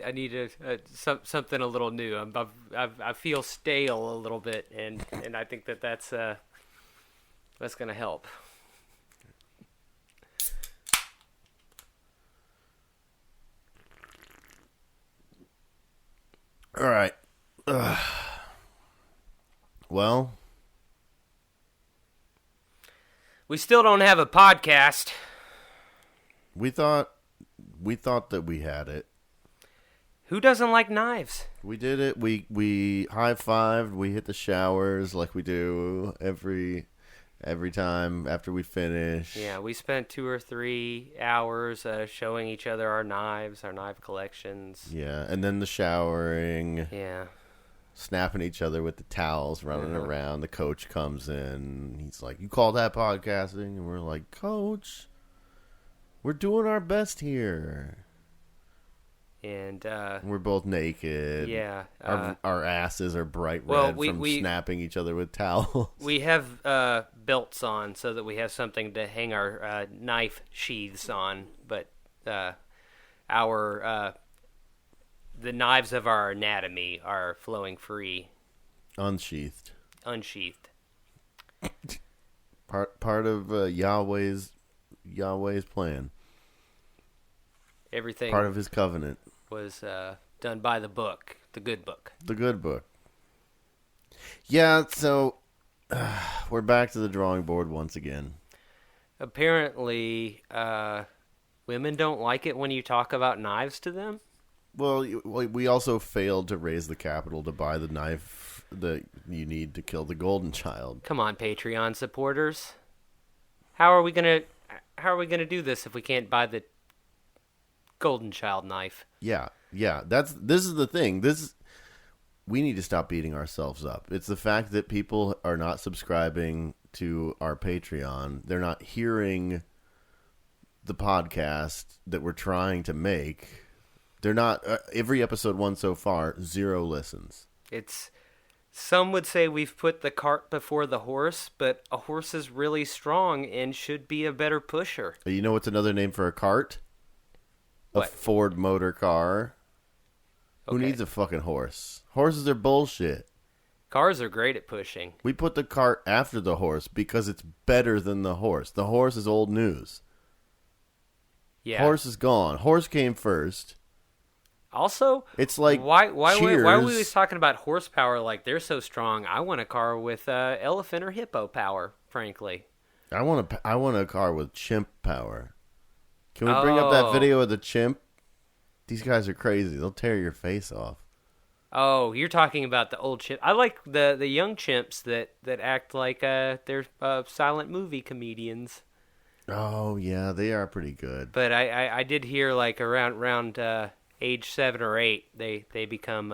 I need something a little new. I feel stale a little bit, and I think that's gonna help. All right. Well, We still don't have a podcast. we thought that we had it. Who doesn't like knives? We did it. We high-fived. We hit the showers like we do every time after we finish. Yeah, we spent 2 or 3 hours showing each other our knives, our knife collections. Yeah, and then the showering, Yeah. snapping each other with the towels, running around. The coach comes in. He's like, "You call that podcasting?" And we're like, "Coach, we're doing our best here." And We're both naked. yeah, Our asses are bright red well, from snapping each other with towels. we have belts on so that we have something to hang our knife sheaths on, but our the knives of our anatomy are flowing free, Unsheathed. unsheathed. Part of Yahweh's plan. Everything Part of his covenant. was done by the book, the good book. The good book. Yeah, so we're back to the drawing board once again. Apparently, women don't like it when you talk about knives to them. Well, we also failed to raise the capital to buy the knife that you need to kill the golden child. Come on, Patreon supporters. How are we gonna do this if we can't buy the golden child knife? Yeah. This is the thing. We need to stop beating ourselves up. It's the fact that people are not subscribing to our Patreon. They're not hearing the podcast that we're trying to make. They're not every episode one so far, 0 listens. Some would say we've put the cart before the horse, but a horse is really strong and should be a better pusher. You know what's another name for a cart? What? A Ford motor car. Who Okay. needs a fucking horse? Horses are bullshit. Cars are great at pushing. We put the cart after the horse because it's better than the horse. The horse is old news. Yeah. Horse is gone. Horse came first. Also, It's like why are we Cheers. always talking about horsepower like they're so strong? I want a car with elephant or hippo power, frankly. I want a car with chimp power. Can we bring up that video of the chimp? These guys are crazy. They'll tear your face off. Oh, you're talking about the old chimp. I like the young chimps that act like they're silent movie comedians. Oh yeah, they are pretty good. But I did hear like around age 7 or 8 they become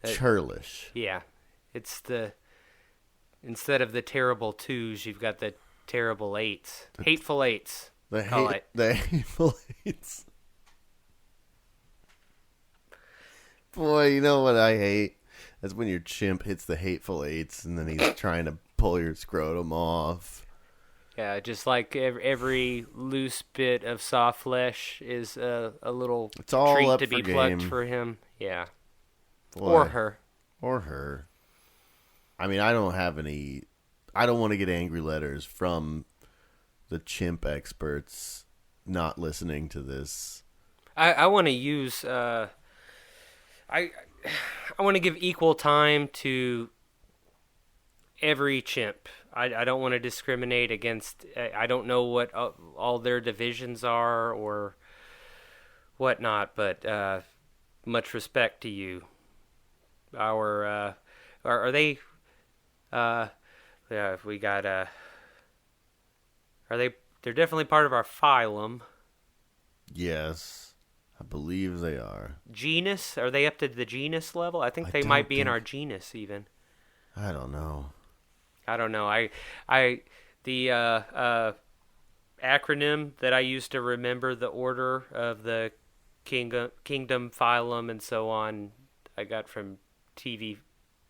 Churlish. yeah. It's instead of the terrible 2s, you've got the terrible 8s. Hateful 8s. The hateful eights. Boy, you know what I hate? That's when your chimp hits the hateful eights and then he's trying to pull your scrotum off. Yeah, just like every loose bit of soft flesh is a little It's all treat up to for be plucked game. for him. Yeah. Boy. Or her. Or her. I mean, I don't want to get angry letters from the chimp experts not listening to this. I want to use I want to give equal time to every chimp. I don't want to discriminate against. I don't know what all their divisions are or whatnot, but much respect to you. Are they? Yeah, we got. Are they? They're definitely part of our phylum. Yes, I believe they are. Genus? Are they up to the genus level? I think I they don't might be in think- our genus even. I don't know. I don't know. The acronym that I used to remember the order of the kingdom, phylum, and so on, I got from TV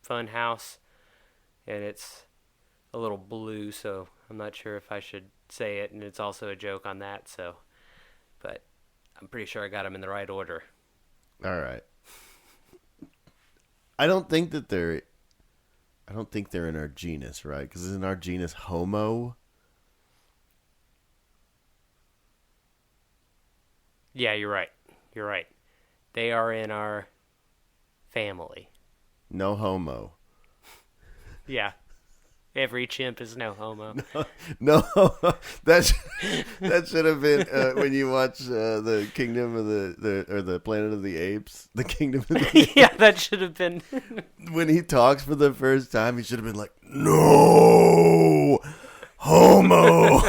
Funhouse, and it's a little blue, so I'm not sure if I should say it, and it's also a joke on that. So, but I'm pretty sure I got them in the right order. All right. I don't think they're in our genus, right? Because isn't our genus Homo? Yeah, you're right. You're right. They are in our family. No homo. Yeah. Every chimp is no homo. No, that should have been when you watch the Kingdom of the Planet of the Apes. The Kingdom of the Apes. Yeah, that should have been. When he talks for the first time, he should have been like, "No, homo."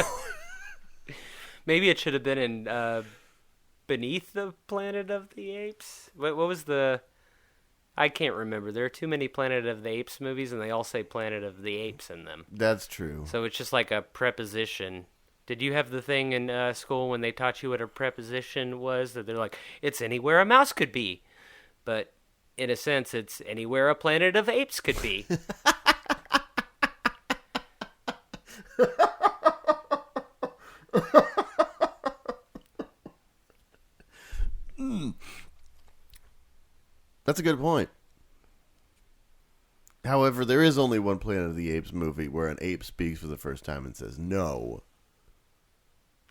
Maybe it should have been in Beneath the Planet of the Apes. What was the? I can't remember. There are too many Planet of the Apes movies, and they all say Planet of the Apes in them. That's true. So it's just like a preposition. Did you have the thing in school when they taught you what a preposition was? That they're like, it's anywhere a mouse could be. But in a sense, it's anywhere a Planet of Apes could be. That's a good point. However, there is only one Planet of the Apes movie where an ape speaks for the first time and says no.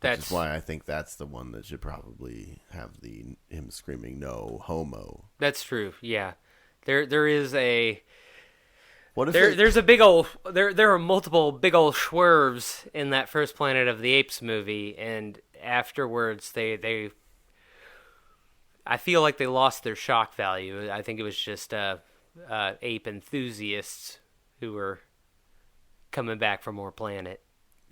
That's why I think that's the one that should probably have him screaming no homo. That's true. Yeah, there is a. What if there's a big old there are multiple big old swerves in that first Planet of the Apes movie, and afterwards they I feel like they lost their shock value. I think it was just ape enthusiasts who were coming back for more Planet.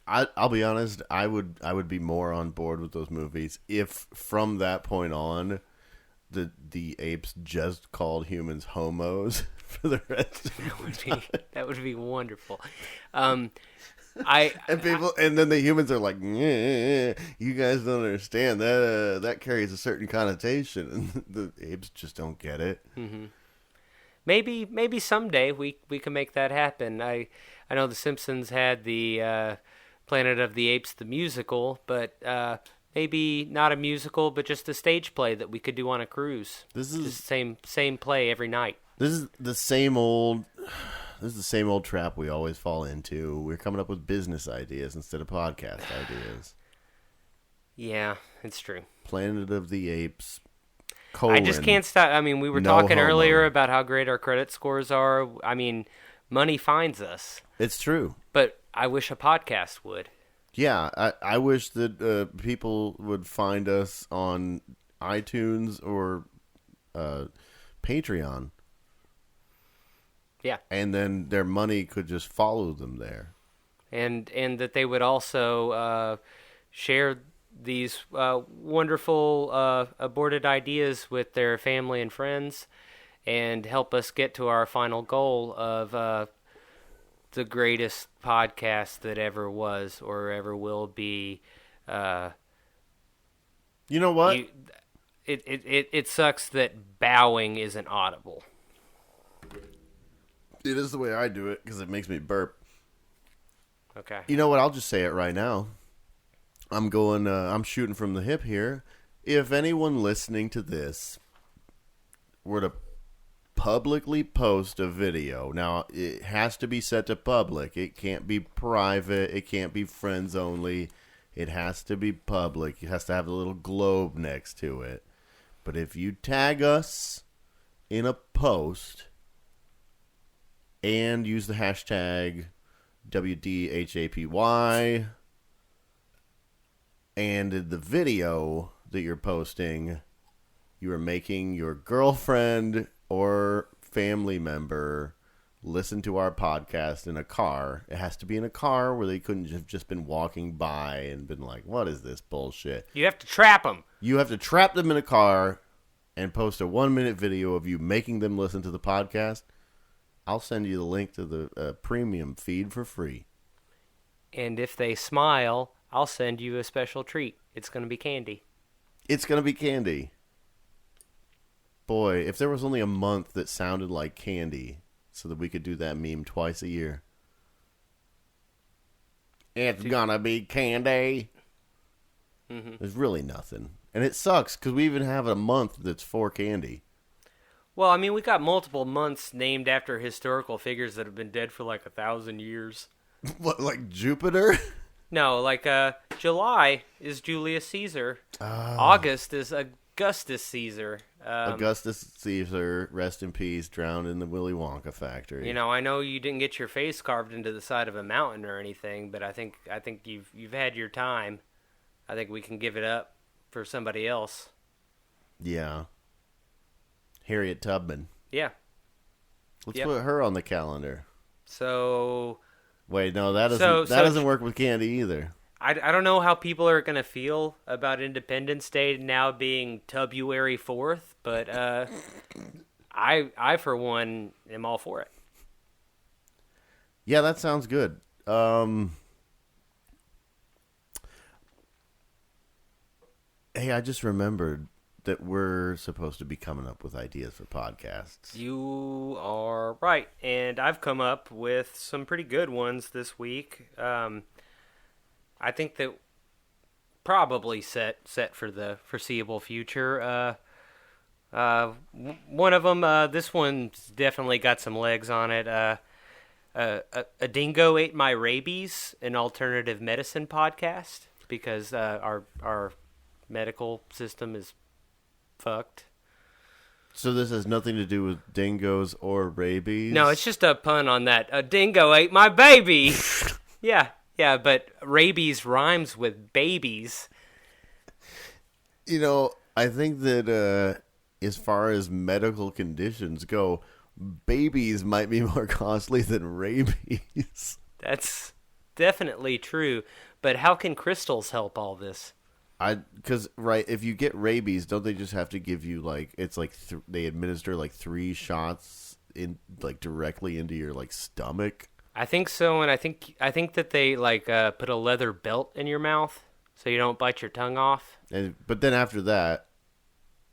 I'll be honest, I would be more on board with those movies if from that point on the apes just called humans homos for the rest of the time. That would be wonderful. And then the humans are like, you guys don't understand that carries a certain connotation, and the apes just don't get it. Mm-hmm. Maybe someday we can make that happen. I know The Simpsons had the Planet of the Apes the musical, but maybe not a musical, but just a stage play that we could do on a cruise. This is just same play every night. This is the same old trap we always fall into. We're coming up with business ideas instead of podcast ideas. Yeah, it's true. Planet of the Apes. I just can't stop. I mean, we were talking earlier about how great our credit scores are. I mean, money finds us. It's true. But I wish a podcast would. Yeah, I wish that people would find us on iTunes or Patreon. Yeah. And then their money could just follow them there. And that they would also share these wonderful aborted ideas with their family and friends and help us get to our final goal of the greatest podcast that ever was or ever will be. You know what? It sucks that bowing isn't audible. It is the way I do it because it makes me burp. Okay. You know what? I'll just say it right now. I'm shooting from the hip here. If anyone listening to this were to publicly post a video, now it has to be set to public. It can't be private. It can't be friends only. It has to be public. It has to have a little globe next to it. But if you tag us in a post and use the hashtag WDHAPY, and in the video that you're posting, you are making your girlfriend or family member listen to our podcast in a car. It has to be in a car where they couldn't have just been walking by and been like, what is this bullshit? You have to trap them. You have to trap them in a car and post a 1-minute video of you making them listen to the podcast. I'll send you the link to the premium feed for free. And if they smile, I'll send you a special treat. It's going to be candy. It's going to be candy. Boy, if there was only a month that sounded like candy so that we could do that meme twice a year. It's going to be candy. Mm-hmm. There's really nothing. And it sucks because we even have a month that's for candy. Well, I mean, we got multiple months named after historical figures that have been dead for like 1,000 years. What, like Jupiter? No, like July is Julius Caesar. Ah. August is Augustus Caesar. Augustus Caesar, rest in peace, drowned in the Willy Wonka factory. You know, I know you didn't get your face carved into the side of a mountain or anything, but I think you've had your time. I think we can give it up for somebody else. Yeah. Harriet Tubman. Yeah. Let's put her on the calendar. So... Wait, no, that doesn't work with candy either. I don't know how people are going to feel about Independence Day now being Tubuary 4th, but I for one am all for it. Yeah, that sounds good. Hey, I just remembered that we're supposed to be coming up with ideas for podcasts. You are right, and I've come up with some pretty good ones this week. I think that probably set for the foreseeable future. One of them, this one's definitely got some legs on it. A Dingo Ate My Rabies, an alternative medicine podcast, because our medical system is fucked. So this has nothing to do with dingoes or rabies? No, it's just a pun on that. A dingo ate my baby. Yeah, but rabies rhymes with babies. You know, I think that as far as medical conditions go, babies might be more costly than rabies. That's definitely true. But how can crystals help all this? Because if you get rabies, don't they just have to give you they administer 3 shots in directly into your stomach? I think so, and I think that they put a leather belt in your mouth so you don't bite your tongue off. But then after that,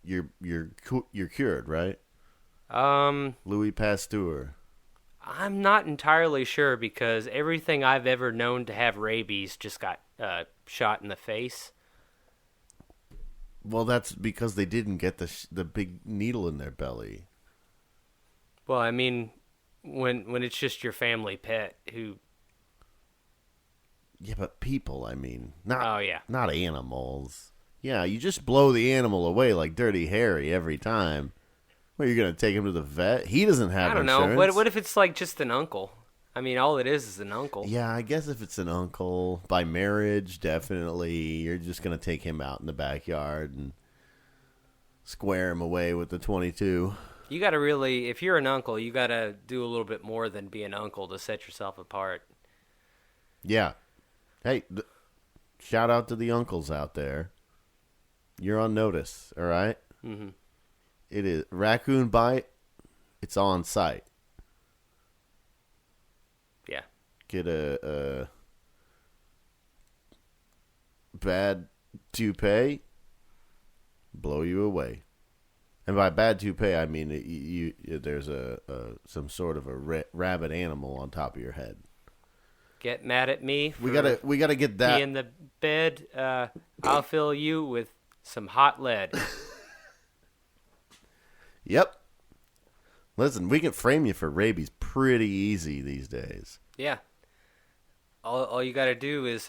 you're cured, right? Louis Pasteur. I'm not entirely sure because everything I've ever known to have rabies just got shot in the face. Well, that's because they didn't get the big needle in their belly. Well, I mean, when it's just your family pet who... Yeah, but people, I mean. Not animals. Yeah, you just blow the animal away like Dirty Harry every time. What, you're going to take him to the vet? He doesn't have insurance. I don't know. What if it's just an uncle? I mean, all it is an uncle. Yeah, I guess if it's an uncle, by marriage, definitely. You're just going to take him out in the backyard and square him away with the 22. You got to really, if you're an uncle, you got to do a little bit more than be an uncle to set yourself apart. Yeah. Hey, shout out to the uncles out there. You're on notice, all right? Mm-hmm. It is raccoon bite. It's on site. Yeah. Get a bad toupee, blow you away. And by bad toupee, I mean there's some sort of a rabid animal on top of your head. Get mad at me. We gotta get that. Be in the bed. I'll fill you with some hot lead. Yep. Listen, we can frame you for rabies pretty easy these days. Yeah. All you got to do is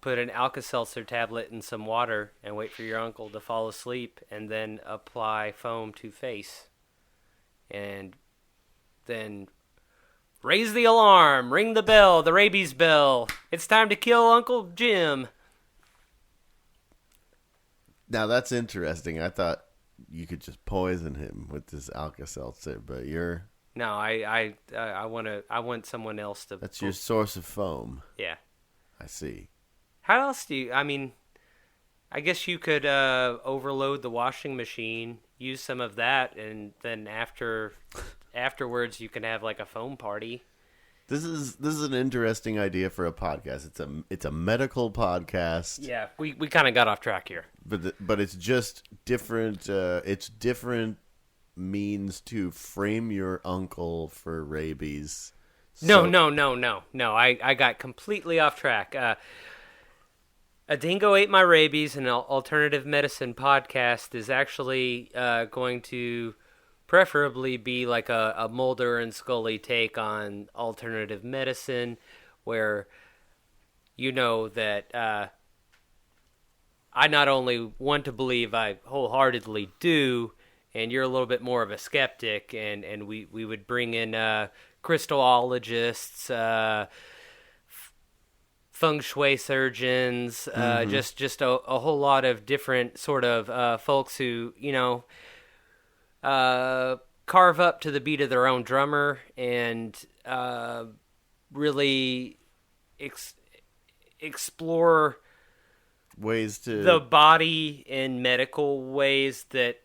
put an Alka-Seltzer tablet in some water and wait for your uncle to fall asleep, and then apply foam to face. And then raise the alarm, ring the bell, the rabies bell. It's time to kill Uncle Jim. Now that's interesting. I thought you could just poison him with this Alka-Seltzer, but you're... No, I want someone else to... That's your source of foam. Yeah. I see. How else do you... I mean, I guess you could overload the washing machine, use some of that, and then afterwards you can have a foam party. This is an interesting idea for a podcast. It's a medical podcast. Yeah, we kind of got off track here. But it's just different. It's different means to frame your uncle for rabies. No. I got completely off track. A Dingo Ate My Rabies, an alternative medicine podcast, is actually going to preferably be like a Mulder and Scully take on alternative medicine, where you know that I not only want to believe, I wholeheartedly do, and you're a little bit more of a skeptic, and we would bring in crystallologists, feng shui surgeons, just a whole lot of different sort of folks who, carve up to the beat of their own drummer and really explore ways to the body in medical ways that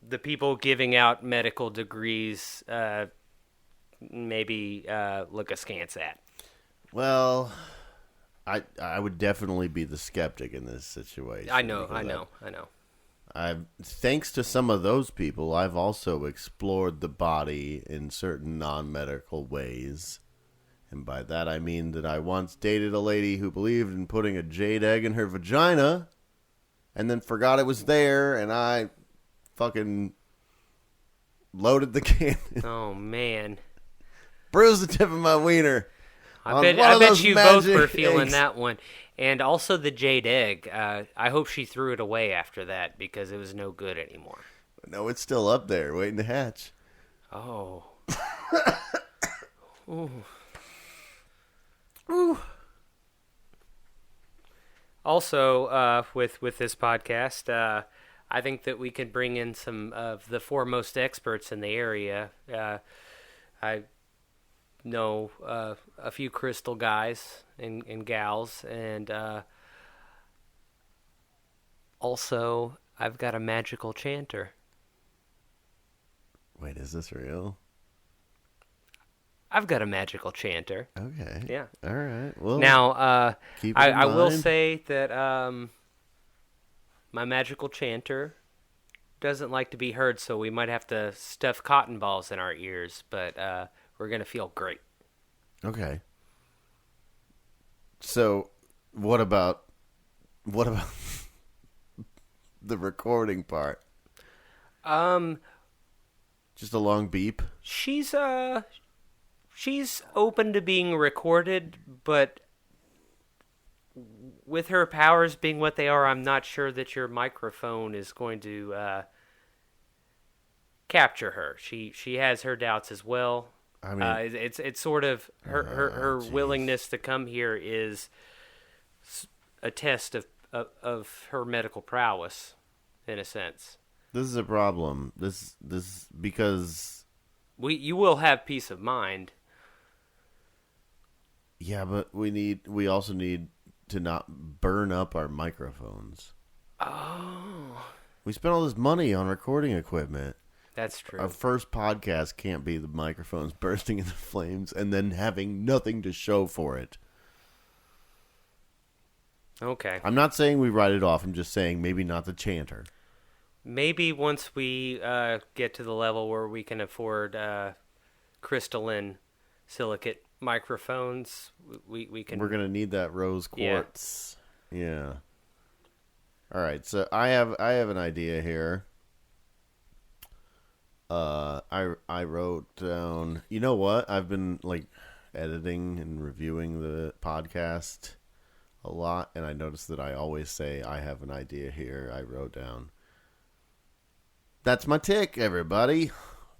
the people giving out medical degrees maybe look askance at. Well, I would definitely be the skeptic in this situation. I know. Thanks to some of those people, I've also explored the body in certain non-medical ways. And by that I mean that I once dated a lady who believed in putting a jade egg in her vagina and then forgot it was there, and I fucking loaded the cannon. Oh, man. Bruised the tip of my wiener. I bet you both were feeling that one. And also the jade egg. I hope she threw it away after that because it was no good anymore. No, it's still up there waiting to hatch. Oh. Ooh. Also, with this podcast, I think that we could bring in some of the foremost experts in the area. I know a few crystal guys and gals, and also I've got a magical chanter. Wait, is this real? I've got a magical chanter. Okay. Yeah. All right. Well, now, keep it in I will mind. say that my magical chanter doesn't like to be heard, so we might have to stuff cotton balls in our ears, but we're going to feel great. Okay. So, what about the recording part? Just a long beep. She's open to being recorded, but with her powers being what they are, I'm not sure that your microphone is going to capture her. She has her doubts as well. I mean, it's sort of her geez. willingness to come here is a test of her medical prowess, in a sense. This is a problem. This because you will have peace of mind. yeah, but we also need to not burn up our microphones. Oh, We spent all this money on recording equipment. that's true. Our first podcast can't be the microphones bursting into flames and then having nothing to show for it. Okay. I'm not saying we write it off. I'm just saying maybe not the chanter. Maybe once we get to the level where we can afford crystalline silicate microphones, we can. We're gonna need that rose quartz. Yeah. All right. So I have an idea here. I wrote down. You know what? I've been editing and reviewing the podcast a lot, and I noticed that I always say I have an idea here. I wrote down. That's my tick, everybody.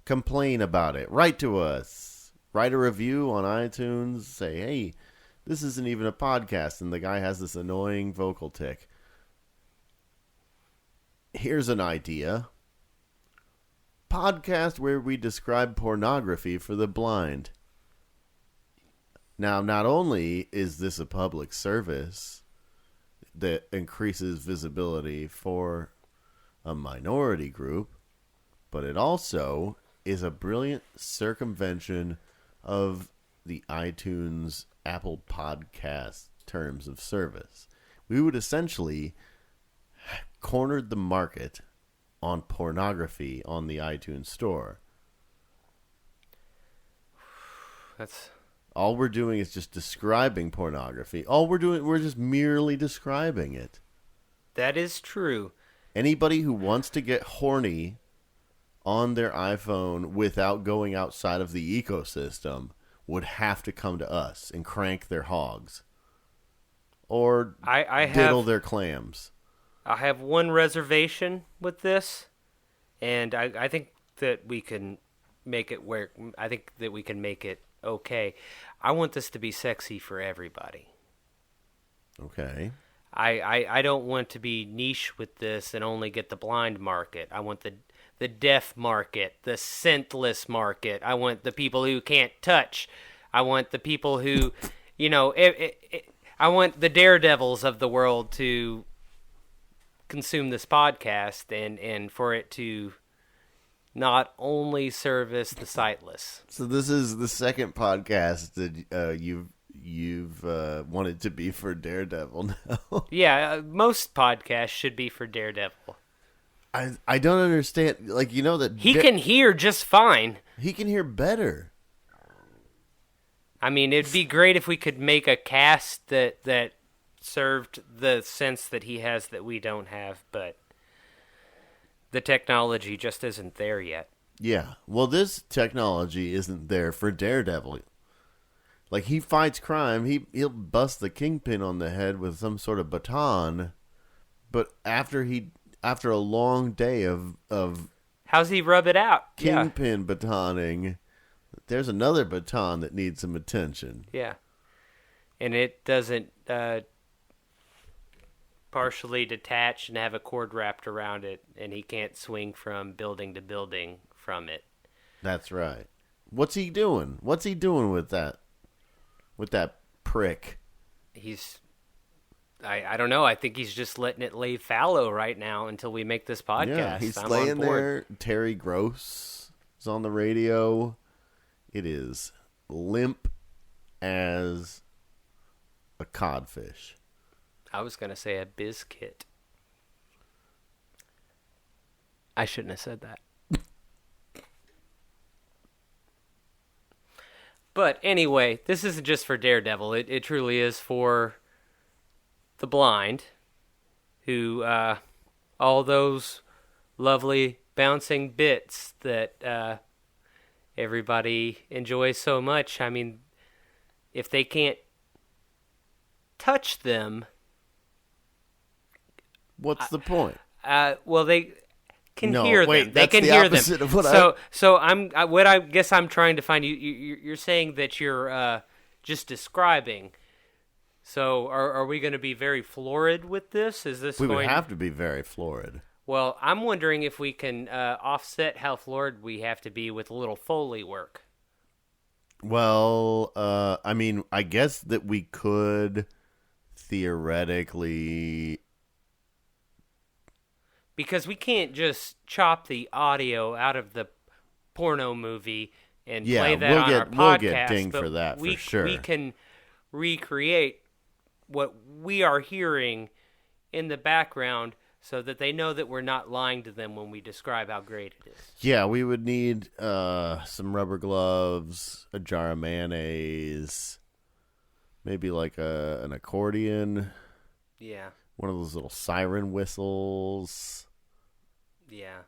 Complain about it. Write to us. Write a review on iTunes. Say, hey, this isn't even a podcast, and the guy has this annoying vocal tick. Here's an idea. Podcast where we describe pornography for the blind. Now, not only is this a public service that increases visibility for a minority group, but it also is a brilliant circumvention of the iTunes Apple Podcast terms of service. We would essentially cornered the market on pornography on the iTunes store. That's all we're doing is just describing pornography. We're just merely describing it. That is true. Anybody who wants to get horny on their iPhone without going outside of the ecosystem would have to come to us and crank their hogs or diddle their clams. I have one reservation with this, and I think that we can make it work. I think that we can make it okay. I want this to be sexy for everybody. Okay. I don't want to be niche with this and only get the blind market. I want the deaf market, the scentless market. I want the people who can't touch. I want the people who, I want the Daredevils of the world to consume this podcast and for it to not only service the sightless. So this is the second podcast that you've wanted to be for Daredevil now. Yeah, most podcasts should be for Daredevil. I don't understand. Like, that he can hear just fine. He can hear better. I mean, it'd be great if we could make a cast that served the sense that he has that we don't have, but the technology just isn't there yet. Yeah. Well, this technology isn't there for Daredevil. Like, he fights crime. He'll bust the Kingpin on the head with some sort of baton, but after a long day of how's he rub it out? Kingpin batoning, there's another baton that needs some attention. Yeah. And it doesn't partially detach and have a cord wrapped around it, and he can't swing from building to building from it. That's right. What's he doing? What's he doing with that? With that prick? I don't know. I think he's just letting it lay fallow right now until we make this podcast. Yeah, he's laying there. Terry Gross is on the radio. It is limp as a codfish. I was going to say a biscuit. I shouldn't have said that. But anyway, this isn't just for Daredevil. It truly is for the blind, who all those lovely bouncing bits that everybody enjoys so much. I mean, if they can't touch them, what's the point? Well, they can hear them. They can hear them. What I guess I'm trying to find. You're saying that you're just describing. So are we going to be very florid with this? We would have to be very florid. Well, I'm wondering if we can offset how florid we have to be with a little Foley work. Well, I mean, I guess that we could theoretically, because we can't just chop the audio out of the porno movie and play that on our podcast. We'll get dinged for that, for sure. We can recreate what we are hearing in the background so that they know that we're not lying to them when we describe how great it is. Yeah, we would need some rubber gloves, a jar of mayonnaise, maybe like an accordion. Yeah. One of those little siren whistles. Yeah.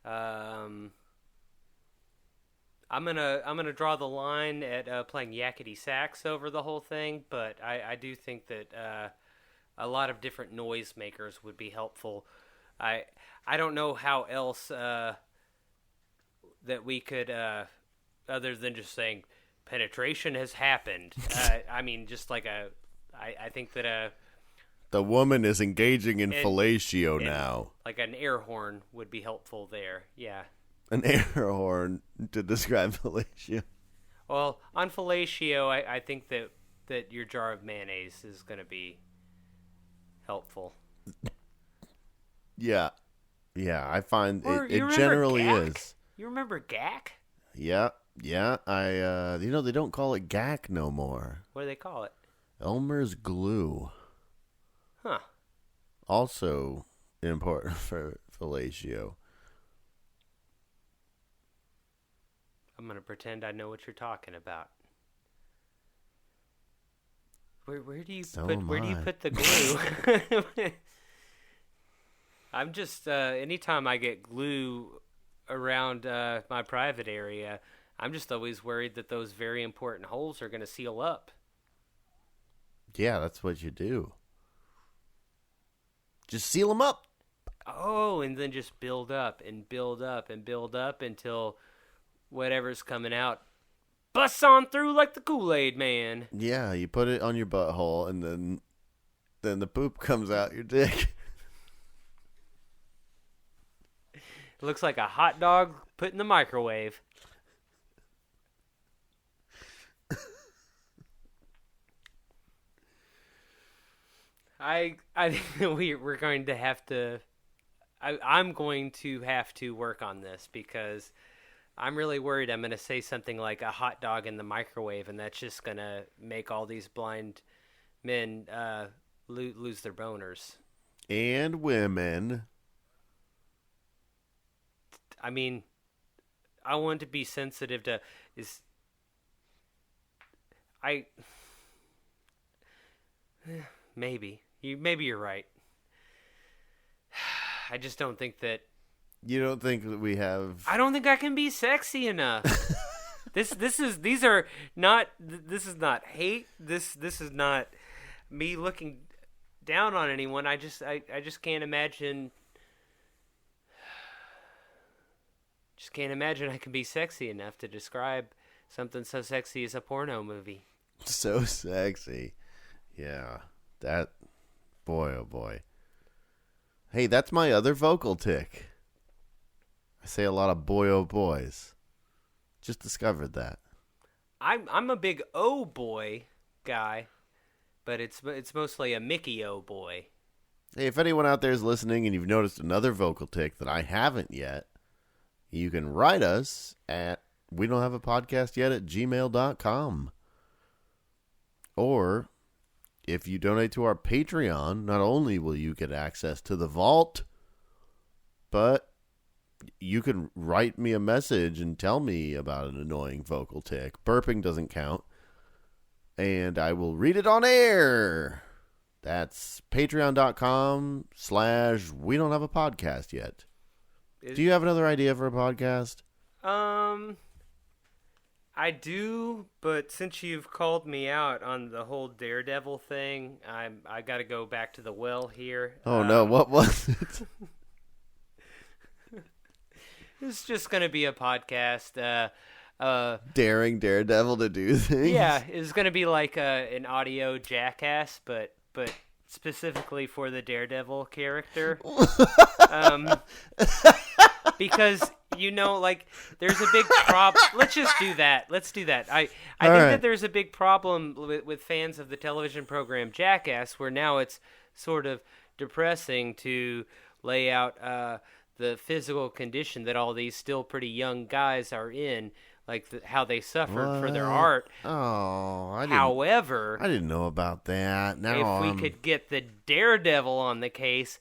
I'm gonna draw the line at playing yakety sax over the whole thing, but I do think that a lot of different noise makers would be helpful. I don't know how else that we could other than just saying penetration has happened. I mean, just like I think that the woman is engaging in fellatio now. Like an air horn would be helpful there. Yeah. An air horn to describe fellatio. Well, on fellatio, I think that your jar of mayonnaise is going to be helpful. Yeah. Yeah, I find it generally Gack? is. You remember Gack? Yeah. I they don't call it Gack no more. What do they call it? Elmer's glue. Huh. Also important for fellatio. I'm going to pretend I know what you're talking about. Where do you put the glue? I'm just anytime I get glue around my private area. I'm just always worried that those very important holes are going to seal up. Yeah, that's what you do. Just seal them up. Oh, and then just build up and build up and build up until whatever's coming out busts on through like the Kool-Aid Man. Yeah, you put it on your butthole, and then the poop comes out your dick. It looks like a hot dog put in the microwave. I think we're going to have to. I'm going to have to work on this because I'm really worried I'm going to say something like a hot dog in the microwave, and that's just going to make all these blind men lose their boners. And women. I mean, I want to be sensitive to maybe you're right. I just don't think that. You don't think that we have? I don't think I can be sexy enough. This is not hate. This is not me looking down on anyone. I just can't imagine. Just can't imagine I can be sexy enough to describe something so sexy as a porno movie. So sexy. Yeah. That. Boy, oh boy. Hey, that's my other vocal tick. I say a lot of boy, oh boys. Just discovered that. I'm a big oh boy guy, but it's mostly a Mickey oh boy. Hey, if anyone out there is listening and you've noticed another vocal tick that I haven't yet, you can write us at we don't have a podcast yet at gmail.com. Or if you donate to our Patreon, not only will you get access to the vault, but you can write me a message and tell me about an annoying vocal tick. Burping doesn't count. And I will read it on air. That's patreon.com/we don't have a podcast yet. Do you have another idea for a podcast? I do, but since you've called me out on the whole Daredevil thing, I got to go back to the well here. Oh no, what was it? It's just going to be a podcast. Daring Daredevil to do things? Yeah, it's going to be like an audio Jackass, but specifically for the Daredevil character. Because, like, there's a big problem. Let's just do that. Let's do that. I think that there's a big problem with fans of the television program Jackass, where now it's sort of depressing to lay out the physical condition that all these still pretty young guys are in, like how they suffered for their art. Oh, However, I didn't know about that. Now if we could get the Daredevil on the case,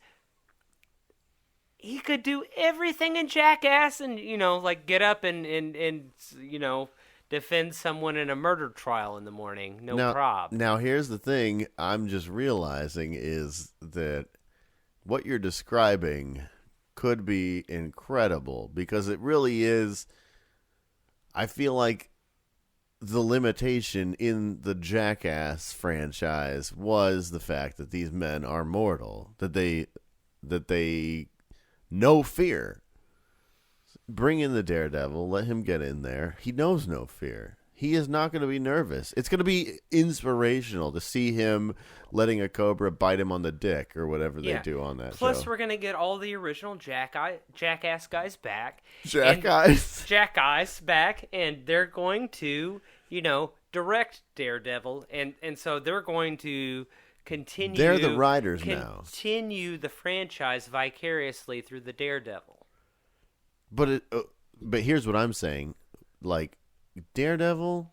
he could do everything in Jackass and, like get up and defend someone in a murder trial in the morning. No prob. Now, here's the thing I'm just realizing is that what you're describing could be incredible because it really is. I feel like the limitation in the Jackass franchise was the fact that these men are mortal, that they know fear. Bring in the Daredevil, let him get in there. He knows no fear. He is not going to be nervous. It's going to be inspirational to see him letting a cobra bite him on the dick or whatever they do on that show. Plus, we're going to get all the original Jackass guys back. Jackass back, and they're going to, direct Daredevil. And so they're going to continue. They're the writers now. Continue the franchise vicariously through the Daredevil. But here's what I'm saying. Like, Daredevil,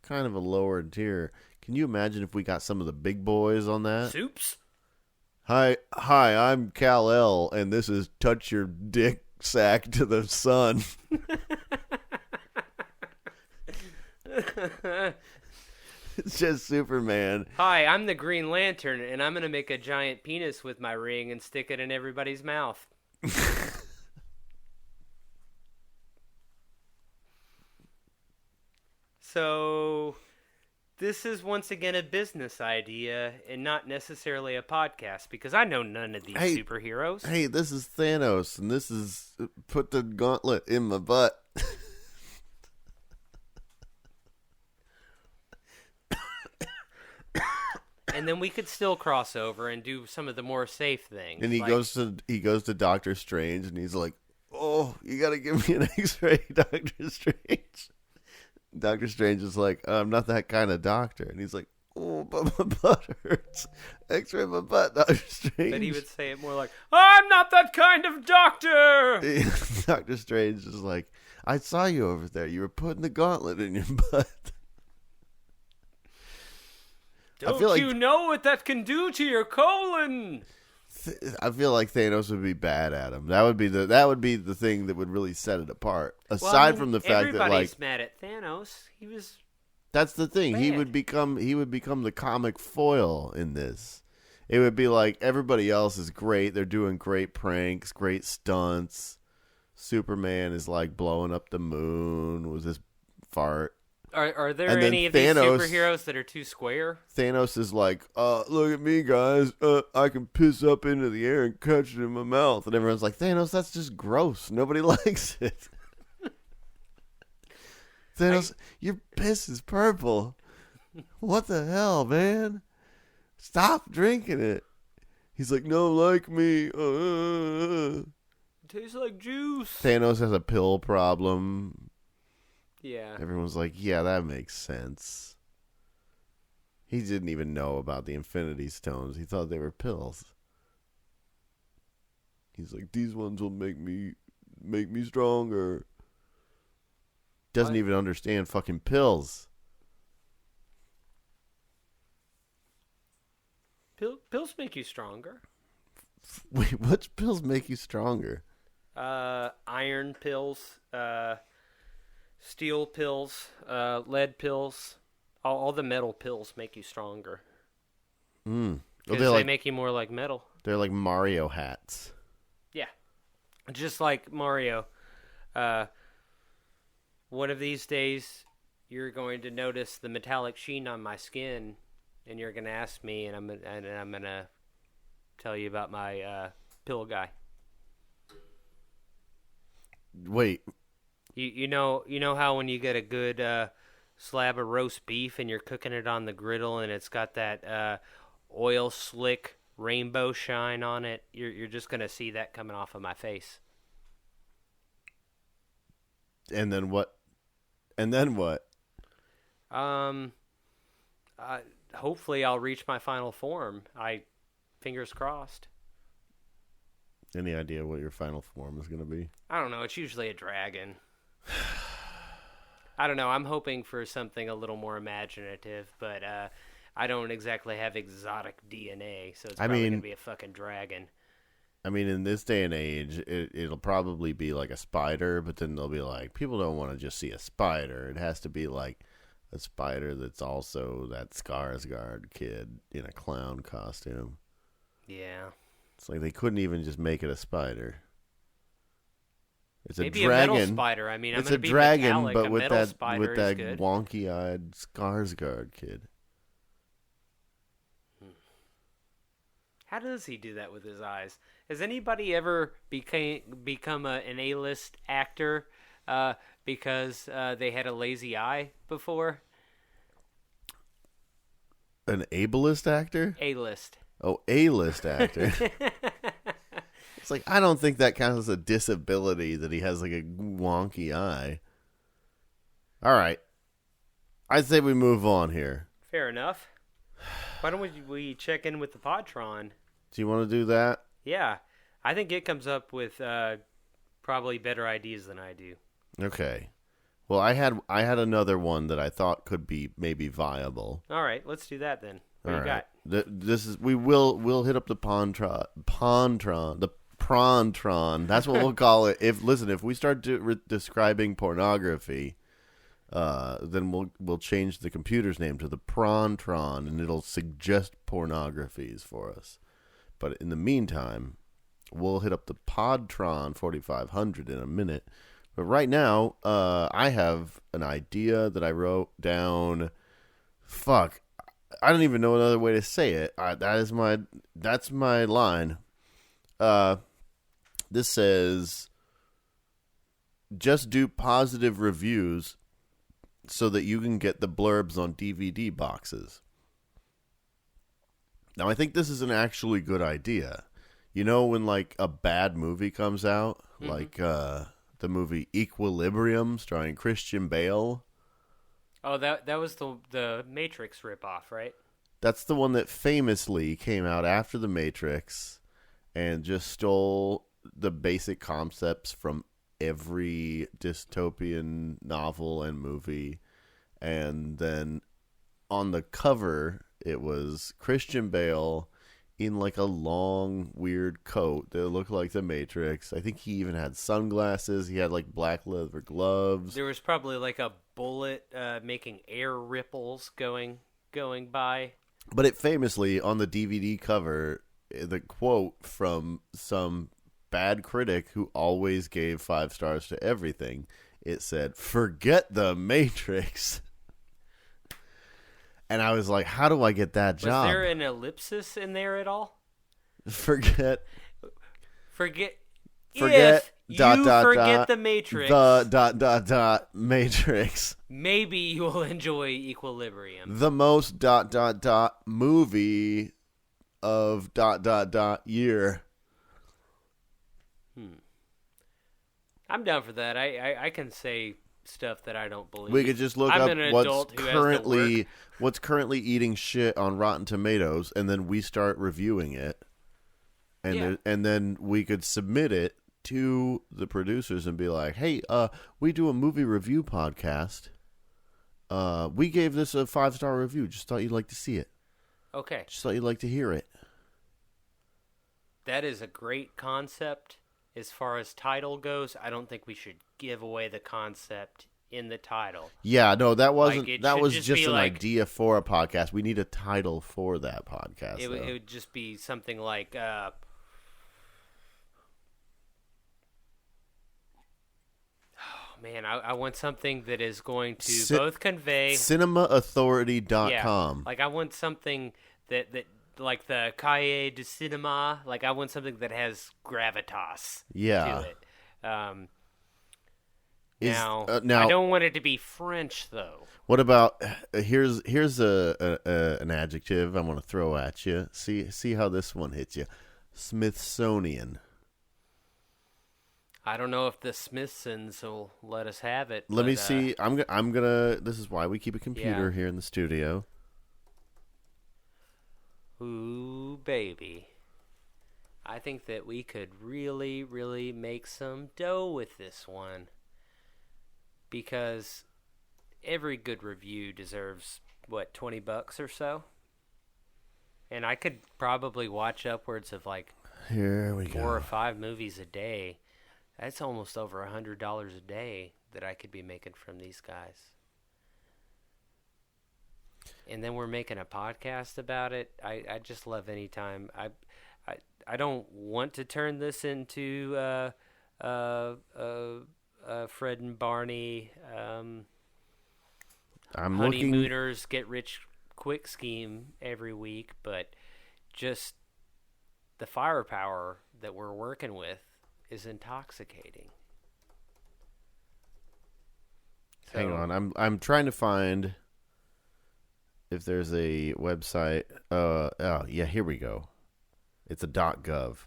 kind of a lower tier. Can you imagine if we got some of the big boys on that? Soups? Hi, I'm Kal-El, and this is Touch Your Dick Sack to the Sun. It's just Superman. Hi, I'm the Green Lantern, and I'm going to make a giant penis with my ring and stick it in everybody's mouth. So this is once again a business idea and not necessarily a podcast because I know none of these superheroes. Hey, this is Thanos, and this is put the gauntlet in my butt. And then we could still cross over and do some of the more safe things. And he goes to Doctor Strange, and he's like, "Oh, you got to give me an X-ray, Doctor Strange." Doctor Strange is like, "I'm not that kind of doctor," and he's like, "Oh, but my butt hurts. X-ray my butt, Doctor Strange." But he would say it more like, "I'm not that kind of doctor." Doctor Strange is like, "I saw you over there. You were putting the gauntlet in your butt." Don't you know what that can do to your colon? I feel like Thanos would be bad at him. That would be the thing that would really set it apart. Aside from the fact that everybody's mad at Thanos. That's the thing. Bad. He would become the comic foil in this. It would be like everybody else is great. They're doing great pranks, great stunts. Superman is like blowing up the moon with his fart. Are there any of these superheroes that are too square? Thanos is like, look at me, guys. I can piss up into the air and catch it in my mouth. And everyone's like, Thanos, that's just gross. Nobody likes it. Thanos, your piss is purple. What the hell, man? Stop drinking it. He's like, no, like me. It tastes like juice. Thanos has a pill problem. Yeah. Everyone's like, yeah, that makes sense. He didn't even know about the Infinity Stones. He thought they were pills. He's like, these ones will make me stronger. Doesn't even understand fucking pills. Pills make you stronger. Wait, what pills make you stronger? Iron pills, steel pills, lead pills, all the metal pills make you stronger. Because they make you more like metal. They're like Mario hats. Yeah, just like Mario. One of these days, you're going to notice the metallic sheen on my skin, and you're going to ask me, and I'm going to tell you about my pill guy. Wait. You know how when you get a good slab of roast beef and you're cooking it on the griddle and it's got that oil slick rainbow shine on it? You're just gonna see that coming off of my face. And then what? Hopefully I'll reach my final form. Fingers crossed. Any idea what your final form is going to be? I don't know. It's usually a dragon. I don't know. I'm hoping for something a little more imaginative, but I don't exactly have exotic DNA, so it's probably going to be a fucking dragon. I mean, in this day and age, it'll probably be like a spider, but then they'll be like, people don't want to just see a spider. It has to be like a spider that's also that Skarsgård kid in a clown costume. Yeah. It's like they couldn't even just make it a spider. It's maybe a dragon. Maybe a metal spider. I mean, it's I'm a dragon, metallic. but with that good. wonky-eyed Skarsgård kid. How does he do that with his eyes? Has anybody ever become an A-list actor because they had a lazy eye before? An ableist actor? A-list. Oh, A-list actor. It's like, I don't think that counts as a disability that he has like a wonky eye. All right. I'd say we move on here. Fair enough. Why don't we check in with the Podtron? Do you want to do that? Yeah. I think it comes up with probably better ideas than I do. Okay. Well, I had another one that I thought could be maybe viable. All right, let's do that then. What do you got? We'll hit up the the Prontron. That's what we'll call it. If we start describing pornography, then we'll change the computer's name to the Prontron, and it'll suggest pornographies for us. But in the meantime, we'll hit up the Podtron 4500 in a minute. But right now, I have an idea that I wrote down. Fuck, I don't even know another way to say it. That's my line. This says, just do positive reviews so that you can get the blurbs on DVD boxes. Now, I think this is an actually good idea. You know, when like a bad movie comes out, like the movie Equilibrium starring Christian Bale. Oh, that was the Matrix ripoff, right? That's the one that famously came out after the Matrix and just stole the basic concepts from every dystopian novel and movie. And then on the cover, it was Christian Bale in like a long, weird coat that looked like the Matrix. I think he even had sunglasses. He had like black leather gloves. There was probably like a bullet making air ripples going by. But it famously, on the DVD cover, the quote from some bad critic who always gave 5 stars to everything, it said, "Forget the Matrix." And I was like, how do I get that job? Was there an ellipsis in there at all? Forget if dot, you dot, forget dot, the Matrix. The ... Matrix. Maybe you will enjoy Equilibrium. The most ... movie of ... year. I'm down for that. I can say stuff that I don't believe. We could just look I'm up an adult who has what's currently eating shit on Rotten Tomatoes, and then we start reviewing it, and and then we could submit it to the producers and be like, "Hey, we do a movie review podcast. We gave this a 5-star review. Just thought you'd like to see it. Okay, Just thought you'd like to hear it." that is a great concept. As far as title goes, I don't think we should give away the concept in the title. Yeah, no, that wasn't. Like, that was just just be an like, idea for a podcast. We need a title for that podcast. It would just be something like, oh, man, I want something that is going to both convey... CinemaAuthority.com. Yeah, like I want something that like the Cahiers du Cinema, like I want something that has gravitas to it. Now, I don't want it to be French, though. What about here's an adjective I want to throw at you. See how this one hits you. Smithsonian. I don't know if the Smithsons will let us have it. Let me see. I'm gonna. This is why we keep a computer here in the studio. Ooh, baby. I think that we could really, really make some dough with this one. Because every good review deserves, what, $20 or so? And I could probably watch upwards of like Here we 4 or 5 movies a day. That's almost over $100 a day that I could be making from these guys. And then we're making a podcast about it. I just love any time. I don't want to turn this into Fred and Barney honeymooners get rich quick scheme every week, but just the firepower that we're working with is intoxicating. So, hang on, I'm trying to find if there's a website. Yeah, here we go. It's a .gov.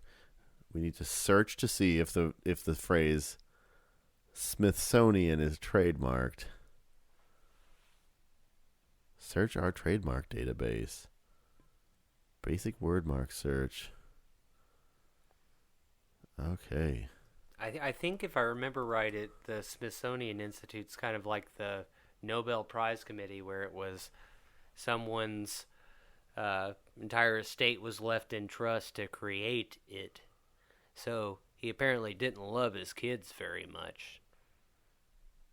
We need to search to see if the phrase Smithsonian is trademarked. Search our trademark database. Basic word mark search. Okay. I think if I remember right, the Smithsonian Institute's kind of like the Nobel Prize Committee, where it was someone's entire estate was left in trust to create it. So he apparently didn't love his kids very much.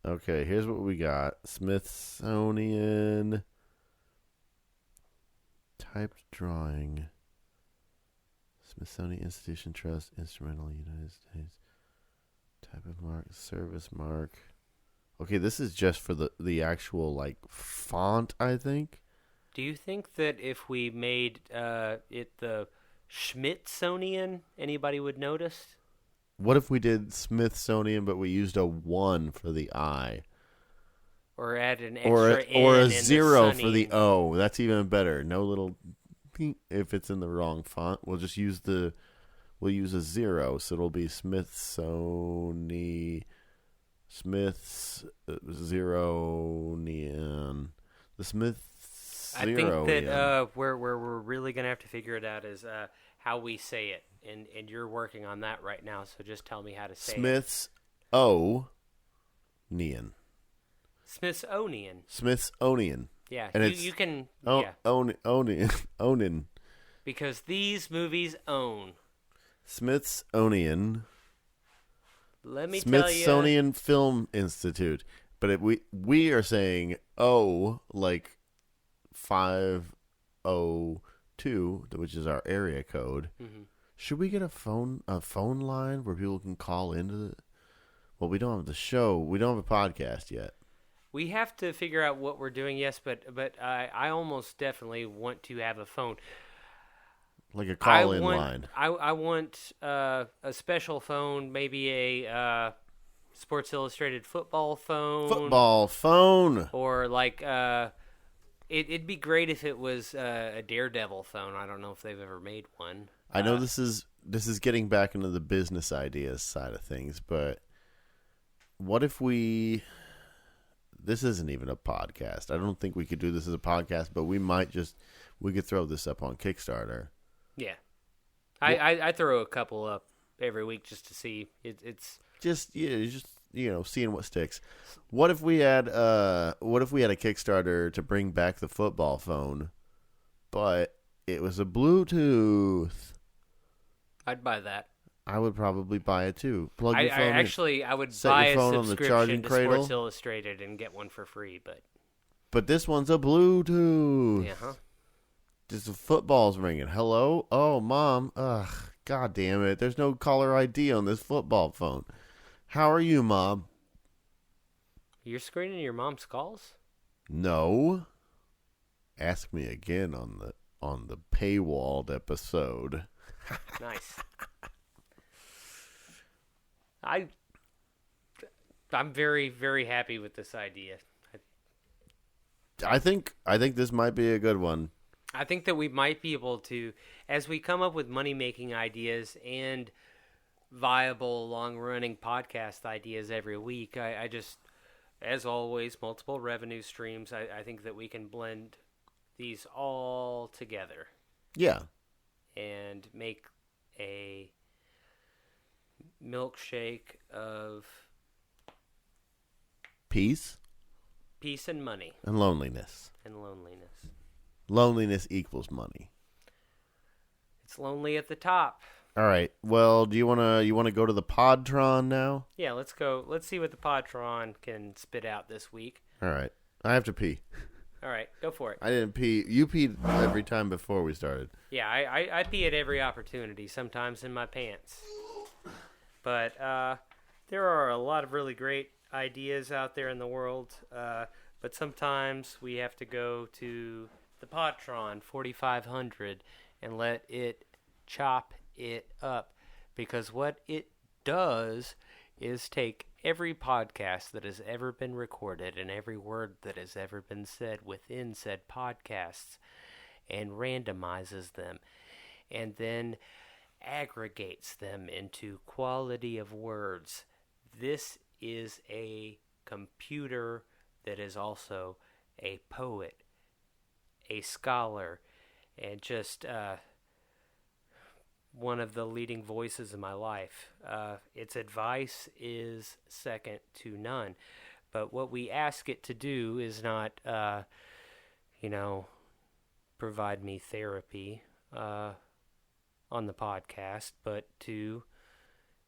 Okay, here's what we got. Smithsonian typed drawing. Smithsonian Institution Trust, Instrumental United States. Type of mark, service mark. Okay, this is just for the actual like font, I think. Do you think that if we made it the Smithsonian, anybody would notice? What if we did Smithsonian, but we used a 1 for the I? Or add an Or extra N a in 0 the for the sunny? O. That's even better. No little if it's in the wrong font. We'll just use we'll use a 0, so it'll be Smithsonian. The Smiths. I think that where we're really gonna have to figure it out is how we say it, and you're working on that right now. So just tell me how to say it. Smiths0nian. Smithsonian. Yeah, And you can. Yeah. Onin. Because these movies own. Smiths0nian. Let me tell you. Smiths0nian Film Institute. But we are saying O like 502, which is our area code. Mm-hmm. Should we get a phone line where people can call into the? Well, we don't have the show. We don't have a podcast yet. We have to figure out what we're doing, yes, but I almost definitely want to have a phone. Like a call-in line. I want a special phone, maybe a Sports Illustrated football phone. Football phone. Or like it'd be great if it was a Daredevil phone. I don't know if they've ever made one. I know this is getting back into the business ideas side of things, but what if we? This isn't even a podcast. I don't think we could do this as a podcast, but we could throw this up on Kickstarter. Yeah, I throw a couple up every week just to see. It's just seeing what sticks. What if we had a Kickstarter to bring back the football phone, but it was a Bluetooth? I'd buy that. I would probably buy it too. Plug your phone in. I would Set buy your a phone on the subscription charging to cradle. Sports Illustrated and get one for free. But this one's a Bluetooth. Yeah, huh? Just the football's ringing. Hello? Oh, Mom. Ugh, God damn it. There's no caller ID on this football phone. How are you, Mom? You're screening your mom's calls? No. Ask me again on the paywalled episode. Nice. I'm very, very happy with this idea. I think this might be a good one. I think that we might be able to, as we come up with money-making ideas and viable, long-running podcast ideas every week, I just, as always, multiple revenue streams. I think that we can blend these all together. Yeah. And make a milkshake of Peace and money. and loneliness. And loneliness. Loneliness equals money. It's lonely at the top. All right. Well, do you want to go to the Podtron now? Yeah, let's go. Let's see what the Podtron can spit out this week. All right. I have to pee. All right, go for it. I didn't pee. You peed every time before we started. Yeah, I pee at every opportunity, sometimes in my pants. But there are a lot of really great ideas out there in the world, but sometimes we have to go to the Podtron 4500 and let it chop it up, because what it does is take every podcast that has ever been recorded and every word that has ever been said within said podcasts and randomizes them and then aggregates them into quality of words. This is a computer that is also a poet, a scholar, and just one of the leading voices in my life. Its advice is second to none. But what we ask it to do is not, provide me therapy on the podcast, but to,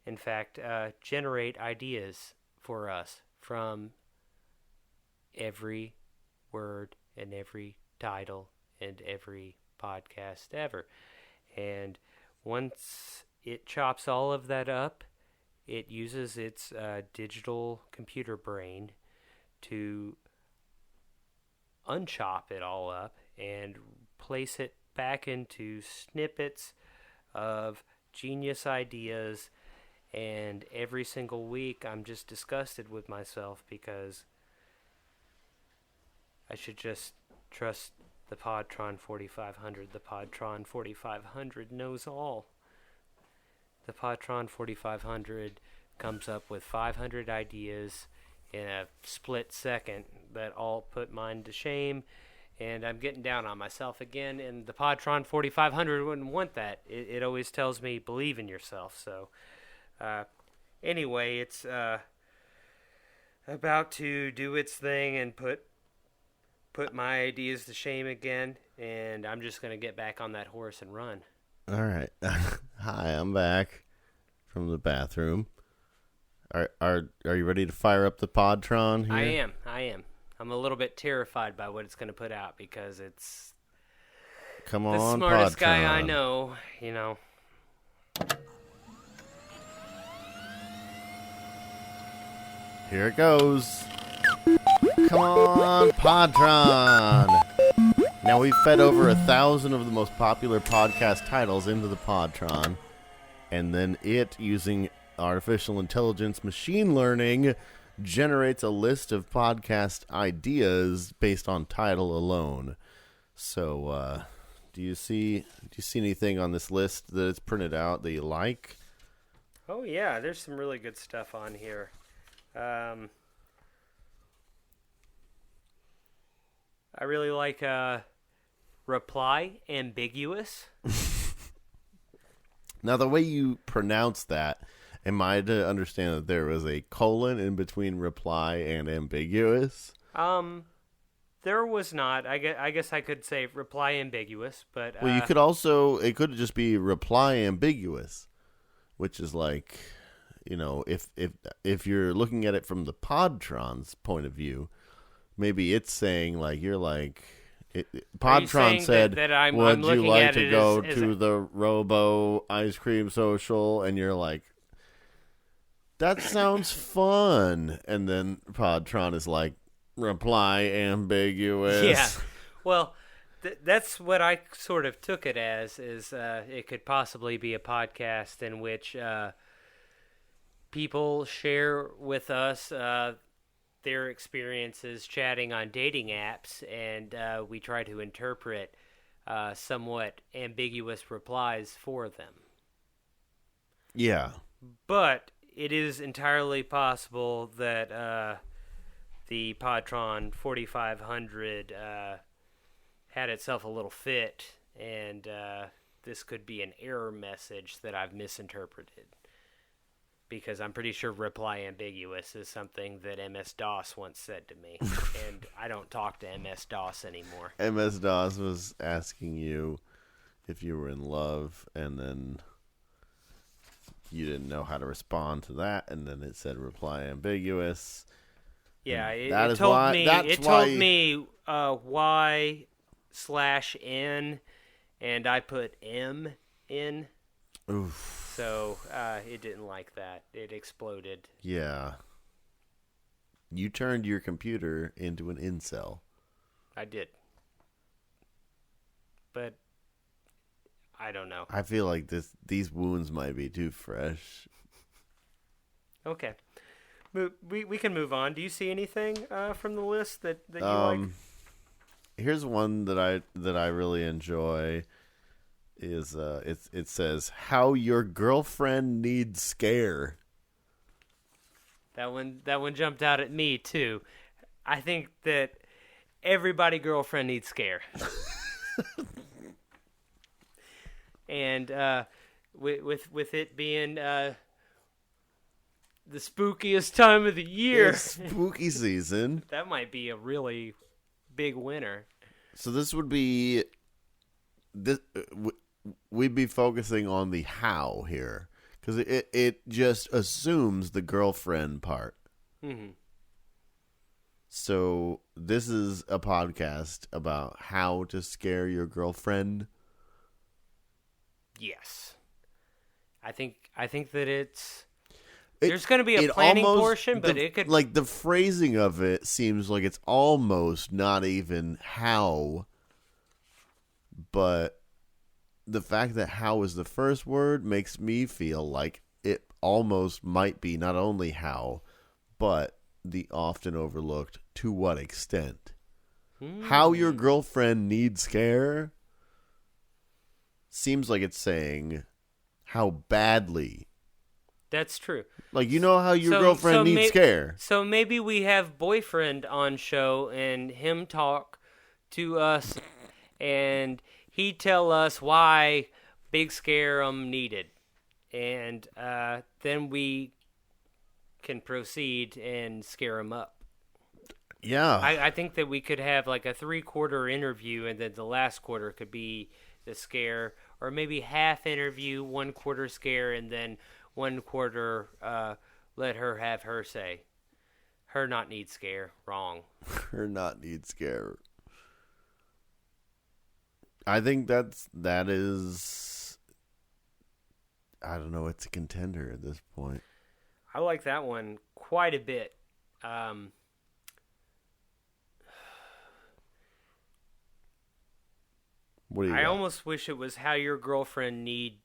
in fact, generate ideas for us from every word and every title and every podcast ever. And once it chops all of that up, it uses its digital computer brain to unchop it all up and place it back into snippets of genius ideas. And every single week I'm just disgusted with myself because I should just trust the Podtron 4500. The Podtron 4500 knows all. The Podtron 4500 comes up with 500 ideas in a split second that all put mine to shame, and I'm getting down on myself again, and the Podtron 4500 wouldn't want that. It always tells me, believe in yourself. So anyway, it's about to do its thing and put my ideas to shame again, and I'm just going to get back on that horse and run. All right. Hi, I'm back from the bathroom. Are you ready to fire up the Podtron here? I am. I'm a little bit terrified by what it's going to put out because it's Come the on, smartest Podtron. guy I know, you know. Here it goes. Come on, Podtron. Now we've fed over 1,000 of the most popular podcast titles into the Podtron, and then it, using artificial intelligence machine learning, generates a list of podcast ideas based on title alone. So, do you see anything on this list that it's printed out that you like? Oh yeah, there's some really good stuff on here. I really like reply ambiguous. Now, the way you pronounce that, am I to understand that there was a colon in between reply and ambiguous? There was not. I guess I could say reply ambiguous, but Well, you could also, it could just be reply ambiguous, which is like, you know, if you're looking at it from the Podtron's point of view, maybe it's saying like, you're like, Podtron said, would you like to go to the Robo Ice Cream Social? And you're like, that sounds fun. And then Podtron is like, reply ambiguous. Yeah. Well, that's what I sort of took it as, is it could possibly be a podcast in which people share with us their experiences chatting on dating apps, and we try to interpret somewhat ambiguous replies for them. Yeah. But it is entirely possible that the Podtron 4500 had itself a little fit, and this could be an error message that I've misinterpreted. Because I'm pretty sure reply ambiguous is something that MS-DOS once said to me. And I don't talk to MS-DOS anymore. MS-DOS was asking you if you were in love, and then you didn't know how to respond to that, and then it said reply ambiguous. Yeah, it told me Y/N, and I put M in. Oof. So it didn't like that. It exploded. Yeah. You turned your computer into an incel. I did. But I don't know. I feel like these wounds might be too fresh. Okay. We can move on. Do you see anything from the list that you like? Here's one that I really enjoy. Is it says how your girlfriend needs scare. That one jumped out at me too. I think that everybody girlfriend needs scare. And with it being the spookiest time of the year, it's spooky season. That might be a really big winner. So this would be we'd be focusing on the how here, because it just assumes the girlfriend part. Mm-hmm. So this is a podcast about how to scare your girlfriend. Yes, I think that it's There's going to be a planning portion, but it could... Like, the phrasing of it seems like it's almost not even how, but the fact that how is the first word makes me feel like it almost might be not only how, but the often overlooked to what extent. How Your Girlfrien Need Scare seems like it's saying how badly. That's true. Like, you know how your girlfriend needs scare. So maybe we have boyfriend on show and him talk to us and he tell us why big scare needed. And then we can proceed and scare him up. Yeah. I think that we could have like a 3/4 interview and then the last quarter could be the scare, or maybe half interview, 1/4 scare, and then 1/4 let her have her say. Her not need scare. Wrong. Her not need scare. I think that is, I don't know, it's a contender at this point. I like that one quite a bit. What do you I got? almost wish it was how your girlfriend need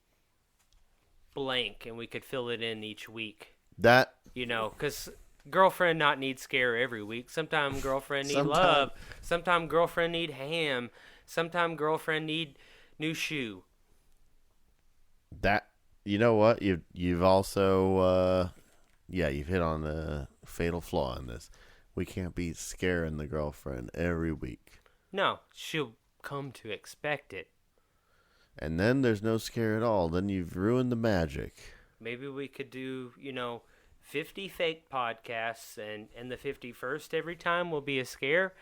blank and we could fill it in each week. That, you know, because girlfriend not need scare every week. Sometimes girlfriend need love. Sometimes girlfriend need ham. Sometimes girlfriend need new shoe. That, you know what? You've also, you've hit on a fatal flaw in this. We can't be scaring the girlfriend every week. No, she'll come to expect it. And then there's no scare at all. Then you've ruined the magic. Maybe we could do, 50 fake podcasts, and the 51st every time will be a scare,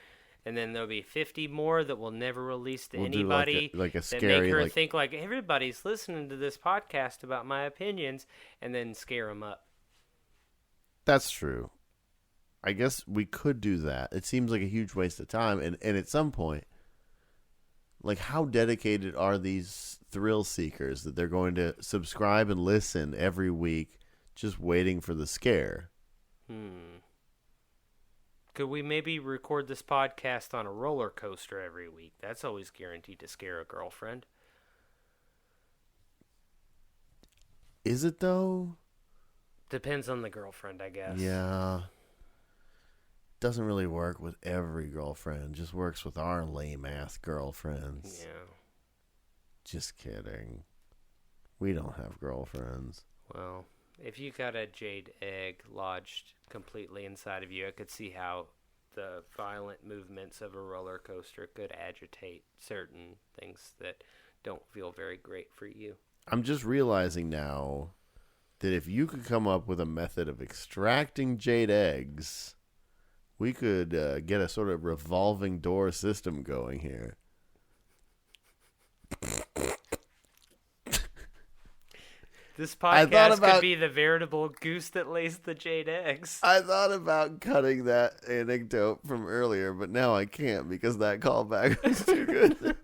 and then there'll be 50 more that we'll never release to anybody. Do like a that scary, make her think like everybody's listening to this podcast about my opinions, and then scare them up. That's true. I guess we could do that. It seems like a huge waste of time, and at some point, like, how dedicated are these thrill seekers that they're going to subscribe and listen every week just waiting for the scare? Could we maybe record this podcast on a roller coaster every week? That's always guaranteed to scare a girlfriend. Is it, though? Depends on the girlfriend, I guess. Yeah. Doesn't really work with every girlfriend. Just works with our lame-ass girlfriends. Yeah. Just kidding. We don't have girlfriends. Well, if you got a jade egg lodged completely inside of you, I could see how the violent movements of a roller coaster could agitate certain things that don't feel very great for you. I'm just realizing now that if you could come up with a method of extracting jade eggs, we could get a sort of revolving door system going here. This podcast could be the veritable goose that lays the jade eggs. I thought about cutting that anecdote from earlier, but now I can't because that callback was too good.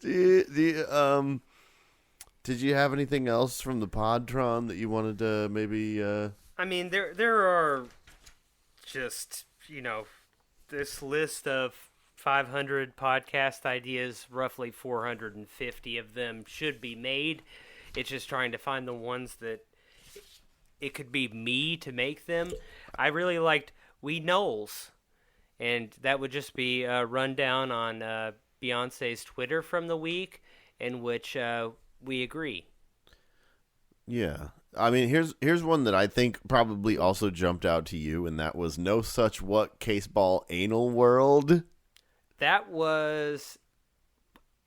Did you have anything else from the Podtron that you wanted to maybe... I mean, there are just, this list of 500 podcast ideas, roughly 450 of them should be made. It's just trying to find the ones that it could be me to make them. I really liked Knowles, and that would just be a rundown on Beyonce's Twitter from the week, in which we agree. Yeah. I mean, here's one that I think probably also jumped out to you, and that was No Such What Caseball Anal World. That was,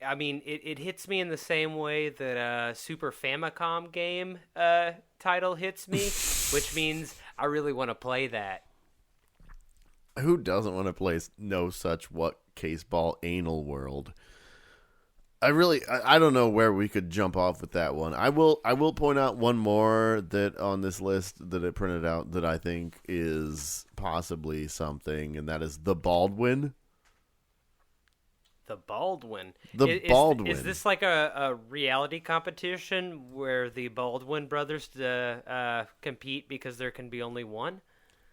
I mean, it hits me in the same way that a Super Famicom game title hits me, which means I really want to play that. Who doesn't want to play No Such What Caseball Anal World? I don't know where we could jump off with that one. I will point out one more that on this list that I printed out that I think is possibly something, and that is the Baldwin. The Baldwin. Baldwin. Is this like a reality competition where the Baldwin brothers compete because there can be only one?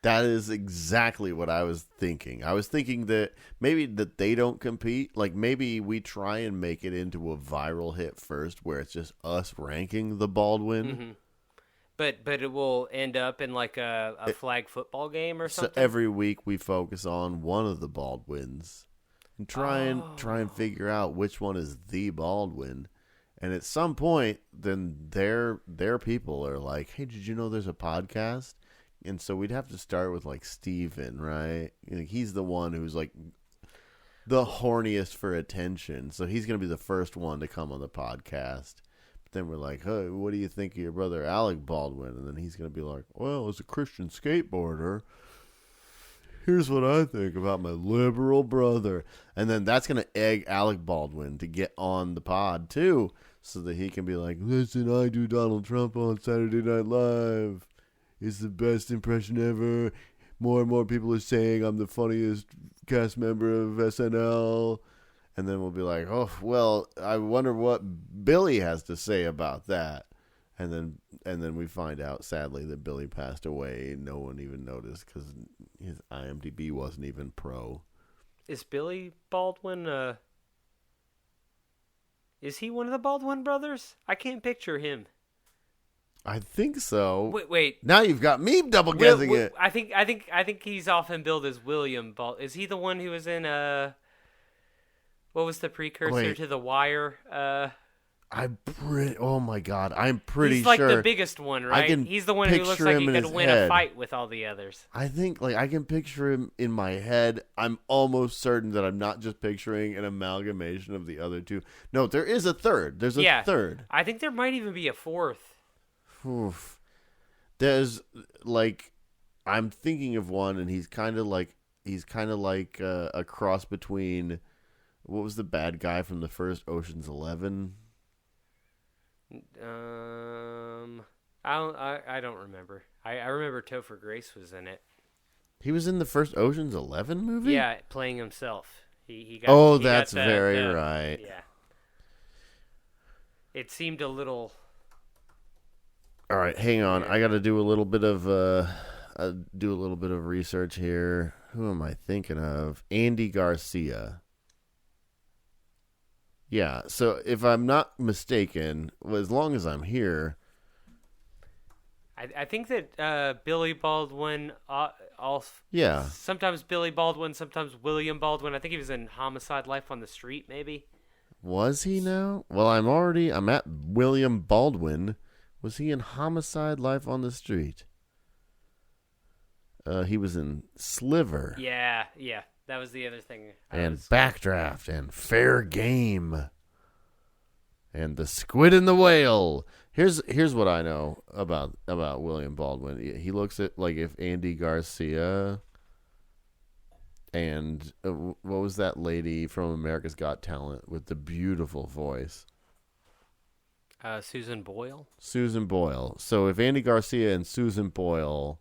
That is exactly what I was thinking. I was thinking that maybe that they don't compete. Like maybe we try and make it into a viral hit first where it's just us ranking the Baldwin. Mm-hmm. But it will end up in like a flag football game or something? So every week we focus on one of the Baldwins. And try and figure out which one is the Baldwin, and at some point, then their people are like, "Hey, did you know there's a podcast?" And so we'd have to start with like Steven, right? He's the one who's like the horniest for attention, so he's gonna be the first one to come on the podcast. But then we're like, "Hey, what do you think of your brother Alec Baldwin?" And then he's gonna be like, "Well, as a Christian skateboarder, here's what I think about my liberal brother." And then that's going to egg Alec Baldwin to get on the pod, too, so that he can be like, "Listen, I do Donald Trump on Saturday Night Live. It's the best impression ever. More and more people are saying I'm the funniest cast member of SNL." And then we'll be like, "Oh, well, I wonder what Billy has to say about that." And then we find out, sadly, that Billy passed away. No one even noticed because his IMDb wasn't even pro. Is Billy Baldwin, is he one of the Baldwin brothers? I can't picture him. I think so. Wait. Now you've got me double guessing it. I think he's often billed as William Baldwin. Is he the one who was in what was the precursor to The Wire? Oh my God, I'm pretty sure. He's like sure the biggest one, right? He's the one who looks like he could win a fight with all the others. I think I can picture him in my head. I'm almost certain that I'm not just picturing an amalgamation of the other two. No, there is a third. There's a third. I think there might even be a fourth. Oof. There's I'm thinking of one, and he's kind of like a cross between what was the bad guy from the first Ocean's 11? I don't remember. I remember Topher Grace was in it. He was in the first Ocean's 11 movie? Yeah, playing himself. He got. That's very right. Yeah. It seemed a little. All right, hang on. I got to do a little bit of research here. Who am I thinking of? Andy Garcia. Yeah, so if I'm not mistaken, as long as I'm here... I think that Billy Baldwin, sometimes Billy Baldwin, sometimes William Baldwin. I think he was in Homicide: Life on the Street, maybe. Was he now? Well, I'm at William Baldwin. Was he in Homicide: Life on the Street? He was in Sliver. Yeah. That was the other thing. And Backdraft and Fair Game. And The Squid and the Whale. Here's what I know about William Baldwin. He looks at like if Andy Garcia and what was that lady from America's Got Talent with the beautiful voice? Susan Boyle. Susan Boyle. So if Andy Garcia and Susan Boyle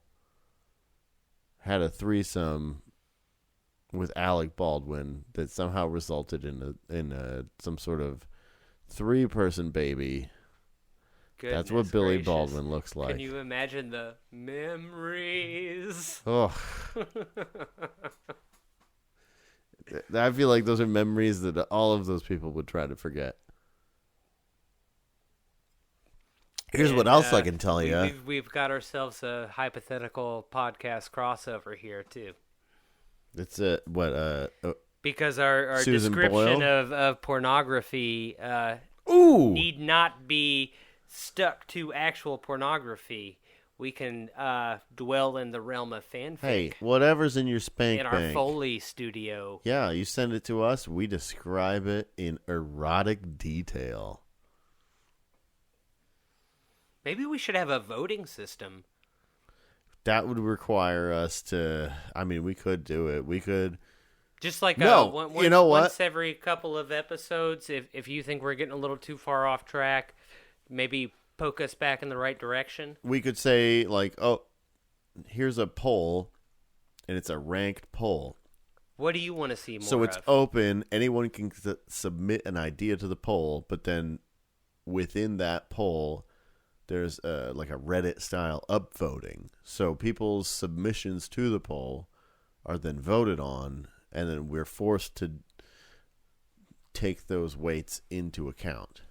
had a threesome with Alec Baldwin that somehow resulted in some sort of 3-person baby. Goodness That's what Billy gracious. Baldwin looks like. Can you imagine the memories? Oh. I feel like those are memories that all of those people would try to forget. Here's what else I can tell you. We've got ourselves a hypothetical podcast crossover here, too. It's because our Susan description Boyle? of pornography need not be stuck to actual pornography. We can dwell in the realm of fanfic. Hey, whatever's in your spank in bank. our Foley studio. Yeah, you send it to us. We describe it in erotic detail. Maybe we should have a voting system. That would require us to... I mean, we could do it. We could... Just like you know what? Once every couple of episodes, if you think we're getting a little too far off track, maybe poke us back in the right direction. We could say, like, oh, here's a poll, and it's a ranked poll. What do you want to see more So it's of? open. Anyone can submit an idea to the poll, but then within that poll, there's like a Reddit-style upvoting. So people's submissions to the poll are then voted on, and then we're forced to take those weights into account.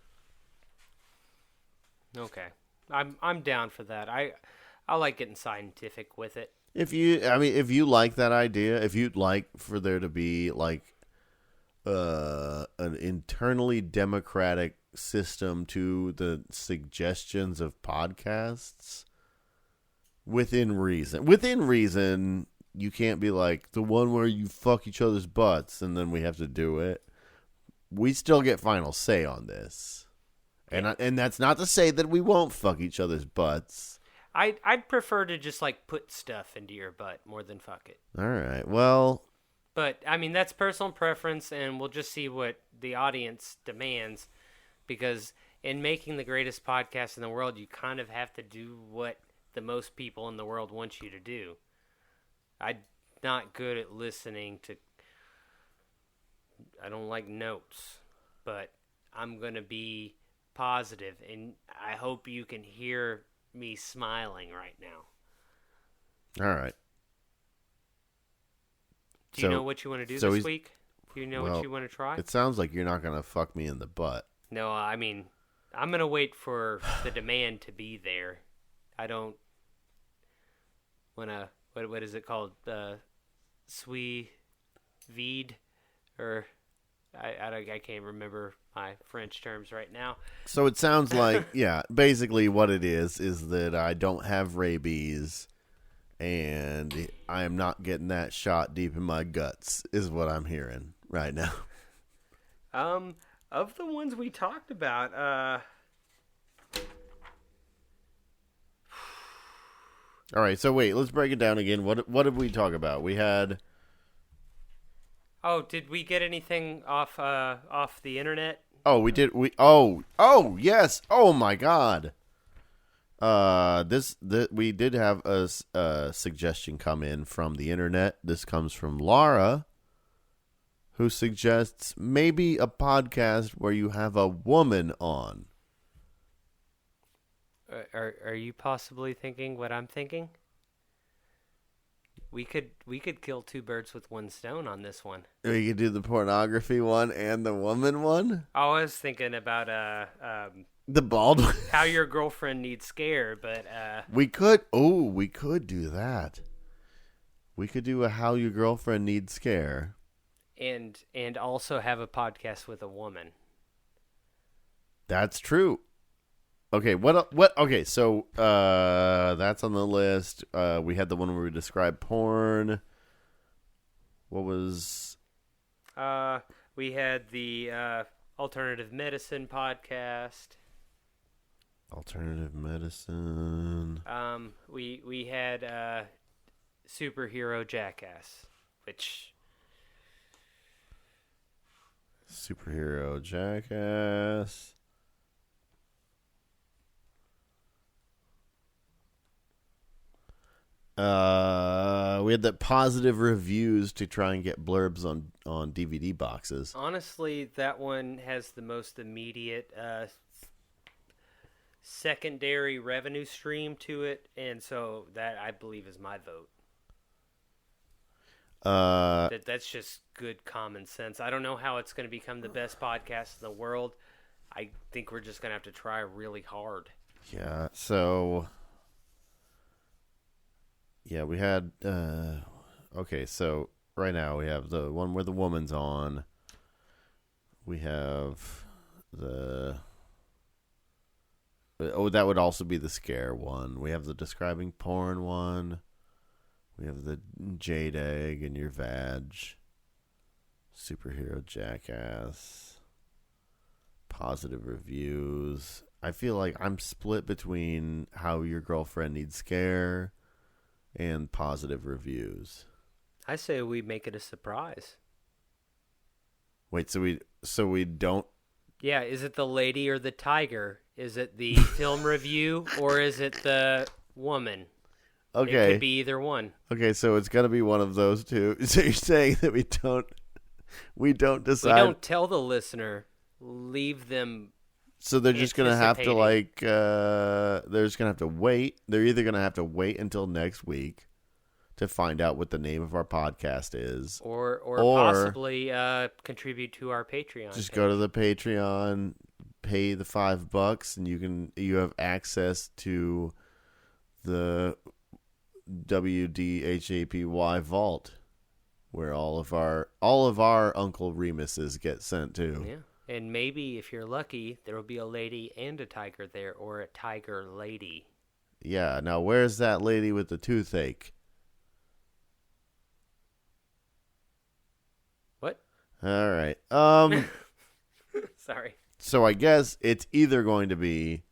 Okay. I'm down for that. I like getting scientific with it. If you like that idea, if you'd like for there to be like an internally democratic system to the suggestions of podcasts, within reason, you can't be like the one where you fuck each other's butts and then we have to do it. We still get final say on this. And that's not to say that we won't fuck each other's butts. I'd prefer to just like put stuff into your butt more than fuck it. All right. Well, but I mean that's personal preference, and we'll just see what the audience demands. Because in making the greatest podcast in the world, you kind of have to do what the most people in the world want you to do. I'm not good at listening to. I don't like notes, but I'm gonna be positive, and I hope you can hear me smiling right now. All right. Do you know what you want to do this week? Do you know what you want to try? It sounds like you're not going to fuck me in the butt. No, I mean, I'm going to wait for the demand to be there. I don't want to, what is it called? Sous vide? Or, I can't remember my French terms right now. So it sounds like, yeah, basically what it is that I don't have rabies and I am not getting that shot deep in my guts is what I'm hearing right now. Of the ones we talked about, all right, so wait, let's break it down again. What did we talk about? We had... Oh, did we get anything off the internet? Oh, we did. Yes. Oh my God. We did have a suggestion come in from the internet. This comes from Laura, who suggests maybe a podcast where you have a woman on. Are you possibly thinking what I'm thinking? We could kill two birds with one stone on this one. We could do the pornography one and the woman one. I was thinking about the Baldwin. How Your Girlfrien Need Scare, but we could do that. We could do a How Your Girlfrien Need Scare, and also have a podcast with a woman. That's true. Okay, what? Okay, so that's on the list. We had the one where we described porn. What was? We had the alternative medicine podcast. Alternative medicine. We had superhero Jackass, which. Superhero Jackass. We had the positive reviews to try and get blurbs on DVD boxes. Honestly, that one has the most immediate secondary revenue stream to it, and so that I believe is my vote. That's just good common sense. I don't know how it's going to become the best podcast in the world. I think we're just going to have to try really hard. Yeah, so... Yeah, we had... okay, so right now we have the one where the woman's on. We have the... Oh, that would also be the scare one. We have the describing porn one. We have the jade egg in your vag. Superhero Jackass. Positive reviews. I feel like I'm split between How Your Girlfrien Need Scare and positive reviews. I say we make it a surprise. Wait, so we don't... Yeah, is it the lady or the tiger? Is it the film review or is it the woman? Okay. It could be either one. Okay, so it's gonna be one of those two. So you're saying that we don't decide. We don't tell the listener. Leave them. So they're just gonna have to they're just gonna have to wait. They're either gonna have to wait until next week to find out what the name of our podcast is, or possibly contribute to our Patreon. Just go to the Patreon, pay the $5, and you have access to the WDHAPY vault, where all of our Uncle Remuses get sent to. Yeah. And maybe, if you're lucky, there will be a lady and a tiger there, or a tiger lady. Yeah, now where's that lady with the toothache? What? All right. Sorry. So I guess it's either going to be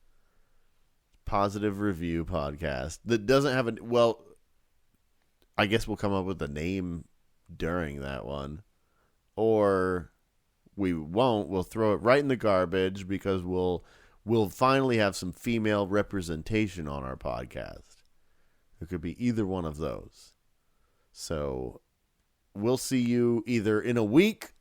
Positive Review Podcast that doesn't have I guess we'll come up with a name during that one. Or we won't. We'll throw it right in the garbage because we'll finally have some female representation on our podcast. It could be either one of those. So we'll see you either in a week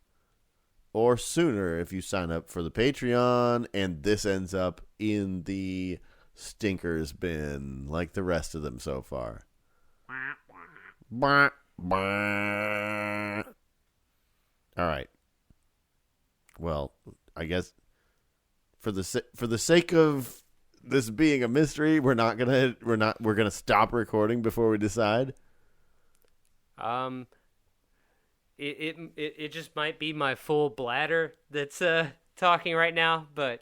or sooner if you sign up for the Patreon and this ends up in the stinkers bin like the rest of them so far. All right. Well, I guess for the sake of this being a mystery, we're gonna stop recording before we decide. It just might be my full bladder that's talking right now, but